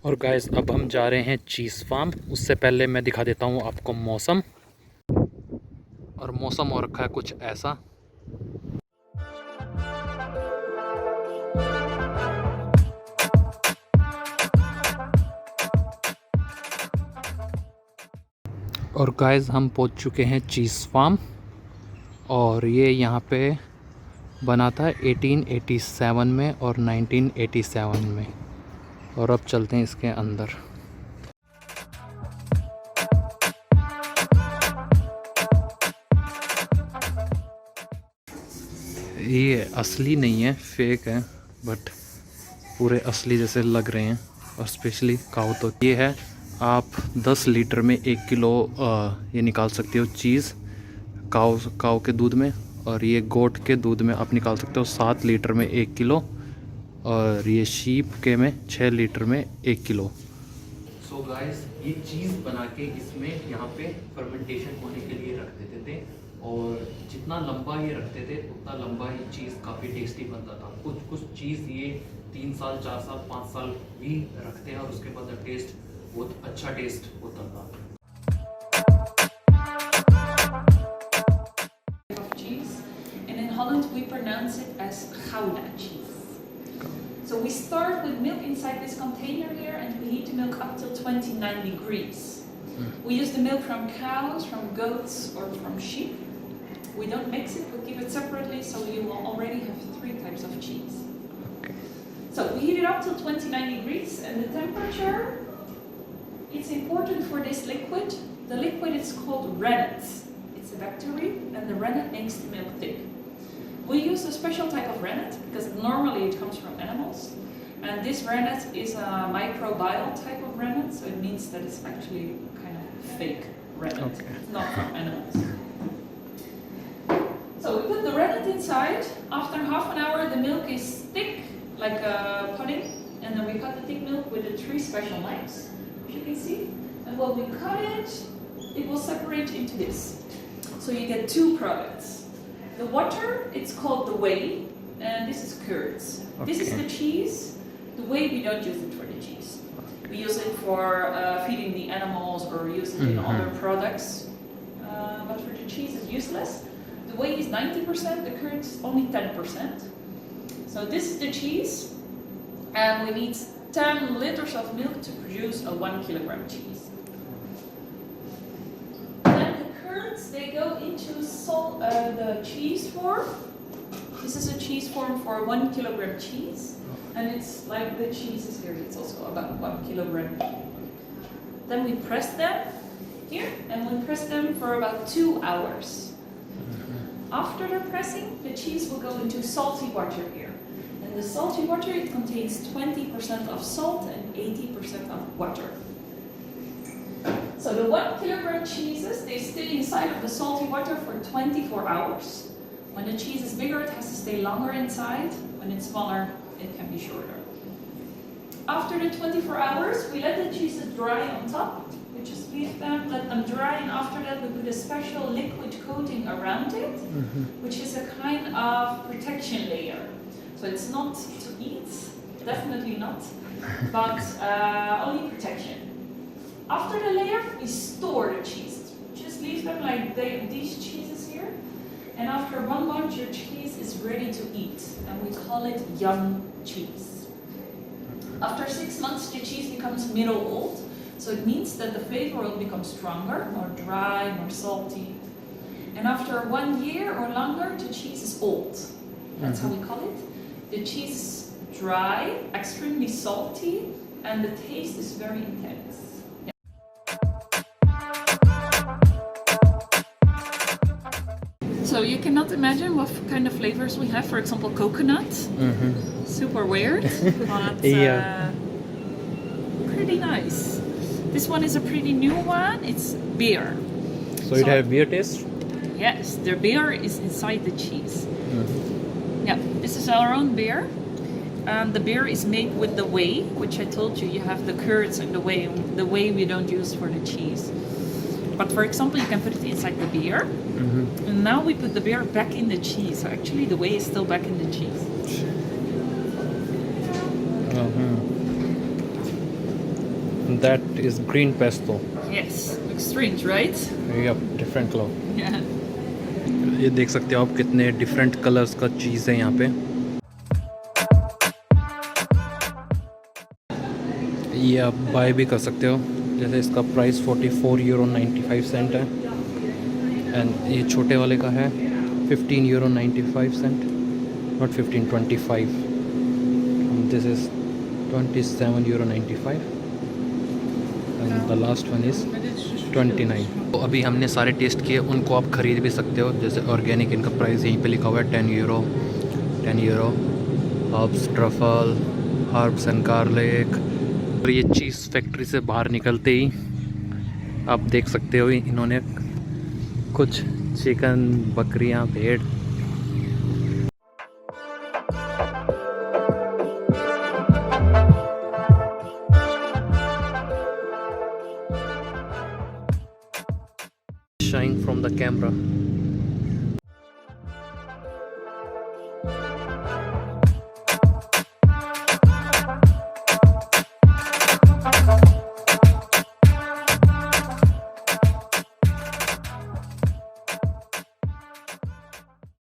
और गाइस अब हम जा रहे हैं चीज़ फार्म। उससे पहले मैं दिखा देता हूँ आपको मौसम। और मौसम हो रखा है कुछ ऐसा। और गाइस हम पहुँच चुके हैं चीज़ फार्म। और ये यहाँ पे बना था 1887 में और 1987 में। और अब चलते हैं इसके अंदर। ये असली नहीं है, फेक है, बट पूरे असली जैसे लग रहे हैं। और स्पेशली काऊ तो ये है, आप 10 लीटर में 1 किलो ये निकाल सकते हो चीज़ काऊ के दूध में। और ये गोट के दूध में आप निकाल सकते हो 7 लीटर में 1 किलो। और ये शीप के में 6 लीटर में 1 किलो। सो गाइस ये चीज़ बना के इसमें यहाँ पे फर्मेंटेशन होने के लिए रख देते थे। और जितना लंबा ये रखते थे उतना लंबा ये चीज़ काफ़ी टेस्टी बनता था। कुछ चीज़ ये 3 साल 4 साल 5 साल भी रखते हैं और उसके बाद टेस्ट बहुत अच्छा टेस्ट होता था। Cheese, and in Holland we pronounce it as Gouda cheese. So we start with milk inside this container here, and we heat the milk up till 29 degrees. We use the milk from cows, from goats, or from sheep. We don't mix it, we keep it separately, so you will already have 3 types of cheese. Okay. So we heat it up till 29 degrees, and the temperature, it's important for this liquid. The liquid is called rennet. It's a bacteria, and the rennet makes the milk thick. We use a special type of rennet because normally it comes from animals, and this rennet is a microbial type of rennet, so it means that it's actually kind of fake rennet. Okay. It's not from animals. So we put the rennet inside. After half an hour the milk is thick, like a pudding, and then we cut the thick milk with the 3 special knives, as you can see. And when we cut it, it will separate into this. So you get 2 products. The water, it's called the whey, and this is curds. Okay. This is the cheese. The whey, we don't use it for the cheese. We use it for feeding the animals or use it in other products. But for the cheese, it's useless. The whey is 90%, the curds only 10%. So this is the cheese, and we need 10 liters of milk to produce a 1 kilogram cheese. Then the curds, they go into the cheese form. This is a cheese form for 1 kilogram cheese, and it's like the cheese is here, it's also about 1 kilogram. Then we press them here, and we press them for about 2 hours. After the pressing, the cheese will go into salty water here. And the salty water, it contains 20% of salt and 80% of water. So the 1 kilogram cheeses, they stay inside of the salty water for 24 hours. When the cheese is bigger, it has to stay longer inside. When it's smaller, it can be shorter. After the 24 hours, we let the cheeses dry on top. We just leave them, let them dry, and after that we put a special liquid coating around it, which is a kind of protection layer. So it's not to eat, definitely not, but only protection. After the layer, we store the cheeses. Just leave them like these cheeses here, and after 1 month your cheese is ready to eat, and we call it young cheese. After 6 months the cheese becomes middle old. So it means that the flavor will become stronger, more dry, more salty. And after 1 year or longer, the cheese is old. That's how we call it. The cheese is dry, extremely salty, and the taste is very intense. Yeah. So you cannot imagine what kind of flavors we have. For example, coconut. Super weird, but pretty nice. This one is a pretty new one. It's beer. So it has beer taste? Yes, the beer is inside the cheese. Yeah, this is our own beer. The beer is made with the whey, which I told you, you have the curds and the whey. The whey we don't use for the cheese. But for example, you can put it inside the beer. And now we put the beer back in the cheese. So actually the whey is still back in the cheese. That is green pesto. Yes, looks strange, right? Yep, different color. Yeah. ये देख सकते हो आप कितने different colours का चीज़ है यहाँ पे। ये आप बाय भी कर सकते हो, जैसे इसका प्राइस 44 यूरो 95 सेंट है। एंड ये छोटे वाले का है 15 euro 95 cent, not 15, 25। This is 27 euro 95 and the last one is 29। तो अभी हमने सारे टेस्ट किए, उनको आप ख़रीद भी सकते हो। जैसे ऑर्गेनिक, इनका प्राइस यहीं पे लिखा हुआ है 10 euro 10 euro. Herbs truffle, herbs and garlic. और ये चीज़ फैक्ट्री से बाहर निकलते ही आप देख सकते हो इन्होंने कुछ चिकन, बकरियां, भेड़। Shine from the camera.